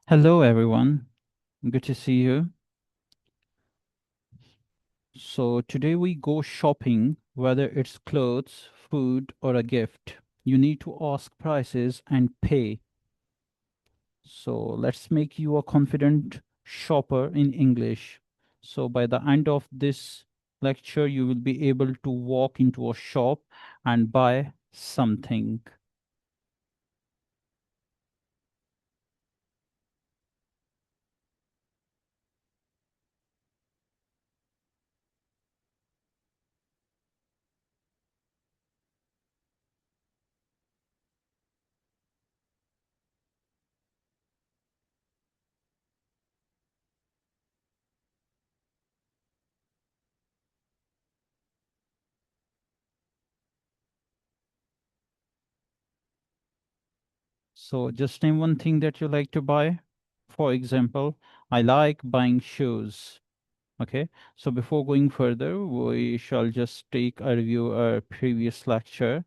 Hello, everyone. Good to see you. So, today we go shopping, whether it's clothes, food, or a gift. You need to ask prices and pay. So, let's make you a confident shopper in English. So, by the end of this lecture, you will be able to walk into a shop and buy something. So, just name one thing that you like to buy. For example, I like buying shoes. Okay, so before going further, we shall just take a review our previous lecture.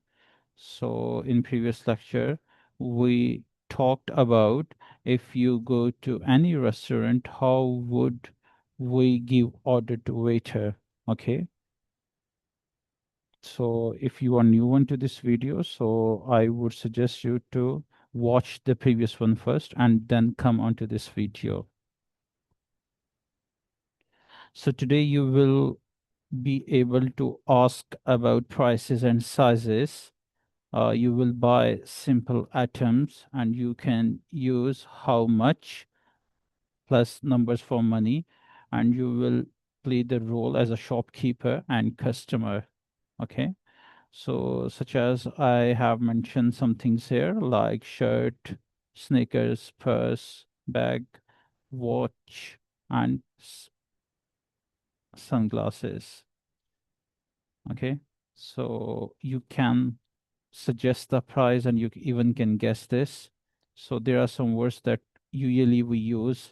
So in previous lecture, we talked about if you go to any restaurant, how would we give order to waiter? Okay, so if you are new one to this video, so I would suggest you to watch the previous one first and then come onto this video. So today you will be able to ask about prices and sizes. You will buy simple items and you can use how much plus numbers for money, and you will play the role as a shopkeeper and customer. Okay. So, such as I have mentioned some things here like shirt, sneakers, purse, bag, watch, and sunglasses. Okay. So you can suggest the price and you even can guess this. So there are some words that usually we use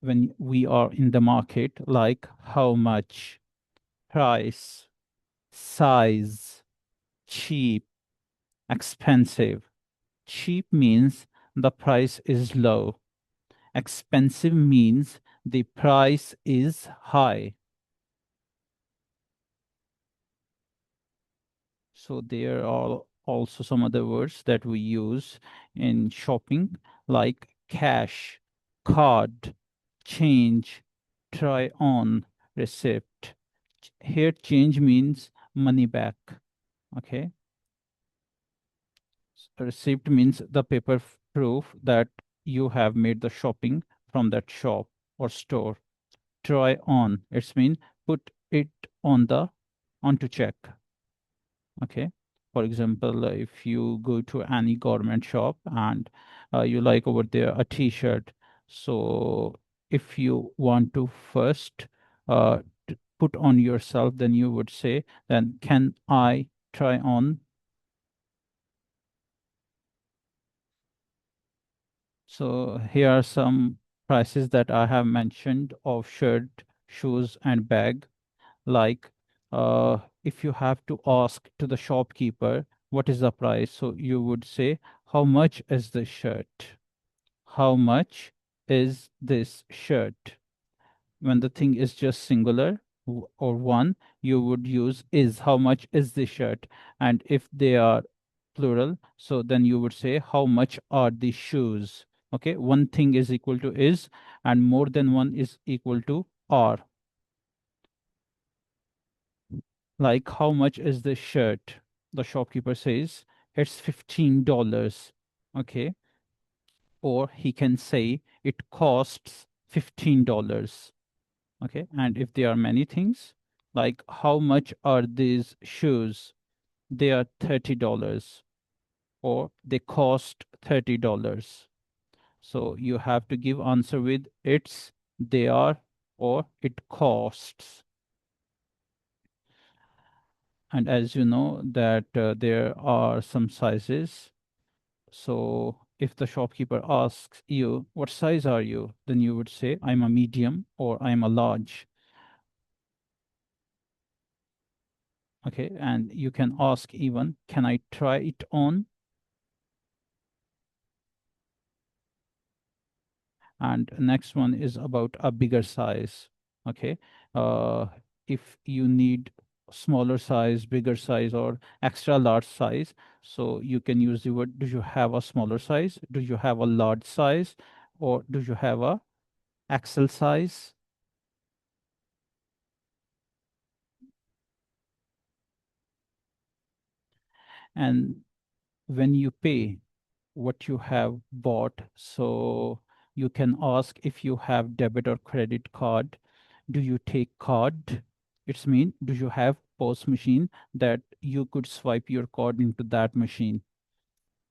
when we are in the market, like how much, price, size, cheap, expensive. Cheap means the price is low. Expensive means the price is high. So there are also some other words that we use in shopping, like cash, card, change, try on, receipt. Here, change means money back. Okay. Receipt means the paper proof that you have made the shopping from that shop or store. Try on, it's mean put it on the onto check. Okay. For example, if you go to any government shop and you like over there a t-shirt, so if you want to first put on yourself, then you would say, then can I try on? So here are some prices that I have mentioned of shirt, shoes, and bag. Like if you have to ask to the shopkeeper what is the price, so you would say, how much is this shirt? How much is this shirt? When the thing is just singular or one, you would use is. How much is this shirt? And if they are plural, so then you would say, how much are the shoes? Okay, one thing is equal to is, and more than one is equal to are. Like, how much is this shirt? The shopkeeper says, it's $15. Okay. Or he can say, it costs $15. Okay. And if there are many things, like, how much are these shoes? They are $30, or they cost $30. So you have to give answer with it's, they are, or it costs. And as you know that there are some sizes. So if the shopkeeper asks you, what size are you? Then you would say, I'm a medium or I'm a large. Okay. And you can ask even, can I try it on? And next one is about a bigger size. Okay. uh, if you need smaller size, bigger size, or extra large size, so you can use the word, do you have a smaller size, do you have a large size, or do you have a XL size? And when you pay what you have bought, so you can ask if you have debit or credit card. Do you take card? It's mean, do you have POS machine that you could swipe your card into that machine?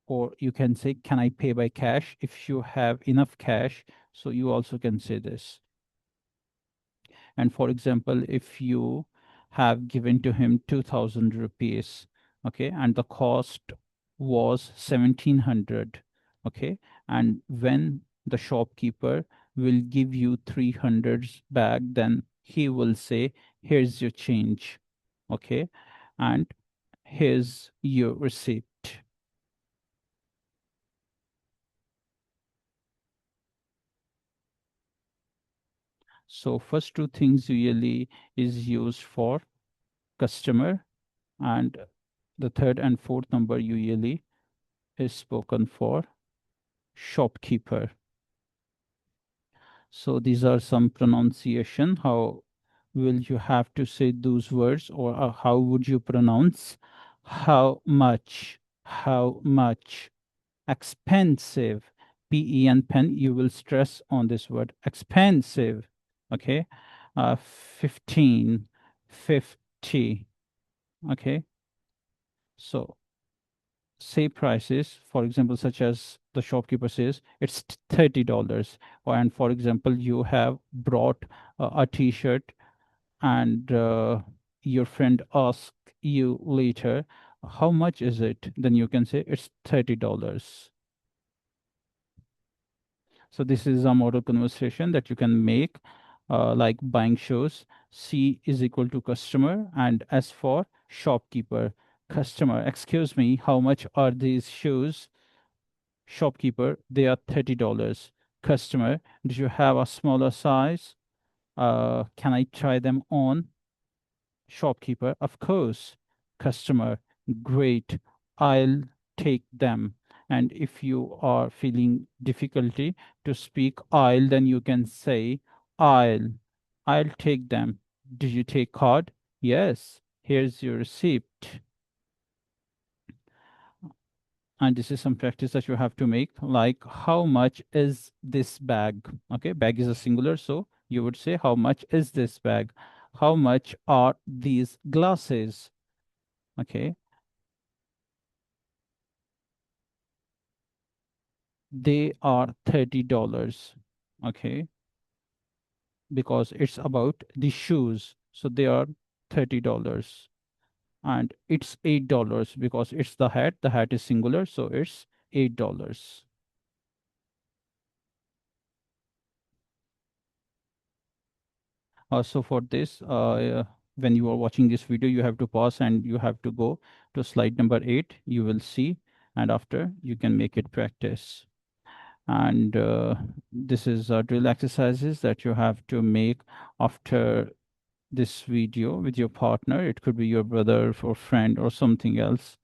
Or you can say, can I pay by cash? If you have enough cash, so you also can say this. And for example, if you have given to him 2000 rupees, okay, and the cost was 1700, okay, and when the shopkeeper will give you 300 back, then he will say, here's your change, okay, and here's your receipt. So first two things usually is used for customer, and the third and fourth number usually is spoken for shopkeeper. So these are some pronunciation. How will you have to say those words, or how would you pronounce how much, how much, expensive, pen pen, you will stress on this word expensive, okay, 15, 50, okay. So say prices, for example, such as the shopkeeper says it's $30, and for example, you have brought a t-shirt, and your friend asks you later, how much is it? Then you can say it's $30. So this is a model conversation that you can make, like buying shows. C is equal to customer, and S for shopkeeper. Customer, excuse me, how much are these shoes? Shopkeeper, they are $30. Customer, do you have a smaller size? Can I try them on? Shopkeeper, of course. Customer, great. I'll take them. And if you are feeling difficulty to speak I'll, then you can say I'll. I'll take them. Do you take card? Yes. Here's your receipt. And this is some practice that you have to make, like how much is this bag? Okay, bag is a singular, so you would say how much is this bag? How much are these glasses? Okay, they are $30. Okay, because it's about the shoes, so they are $30. And it's $8 because it's the hat is singular, so it's $8. So for this, when you are watching this video, you have to pause and you have to go to slide number 8. You will see, and after you can make it practice. And this is drill exercises that you have to make after this video with your partner. It could be your brother or friend or something else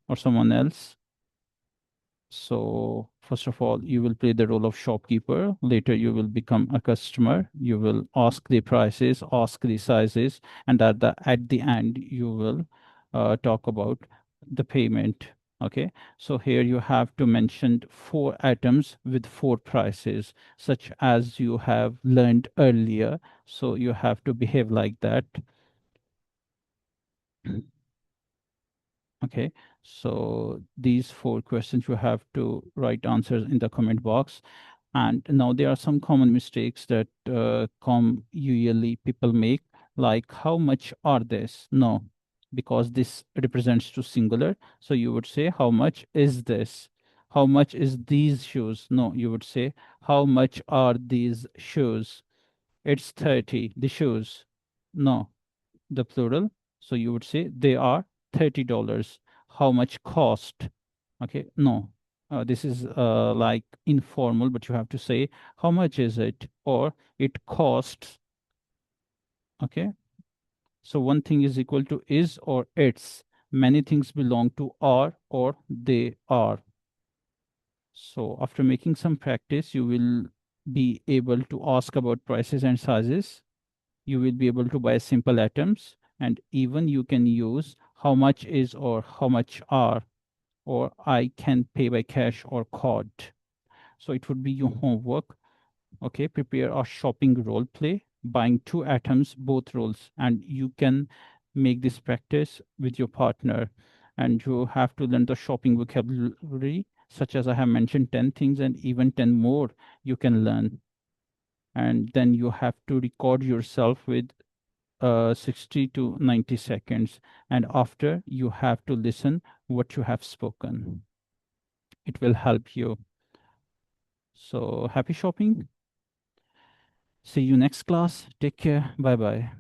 or someone else. So, first of all, you will play the role of shopkeeper. Later, you will become a customer. You will ask the prices, ask the sizes, and at the end, you will talk about the payment. Okay. So here you have to mention four items with four prices, such as you have learned earlier. So you have to behave like that. Okay, so these four questions you have to write answers in the comment box. And now there are some common mistakes that usually people make, like how much are this? No, because this represents to singular. So you would say how much is this? How much is these shoes? No, you would say how much are these shoes? It's 30, the shoes. No, the plural. So you would say they are $30. How much cost? Okay, no. This is like informal, but you have to say, how much is it? Or it costs. Okay. So one thing is equal to is or its. Many things belong to are or they are. So after making some practice, you will be able to ask about prices and sizes. You will be able to buy simple items, and even you can use how much is or how much are, or I can pay by cash or card. So it would be your homework. Okay, prepare a shopping role play, buying two items, both roles, and you can make this practice with your partner. And you have to learn the shopping vocabulary, such as I have mentioned 10 things and even 10 more you can learn. And then you have to record yourself with 60 to 90 seconds. And after, you have to listen what you have spoken. It will help you. So happy shopping. See you next class. Take care. Bye bye.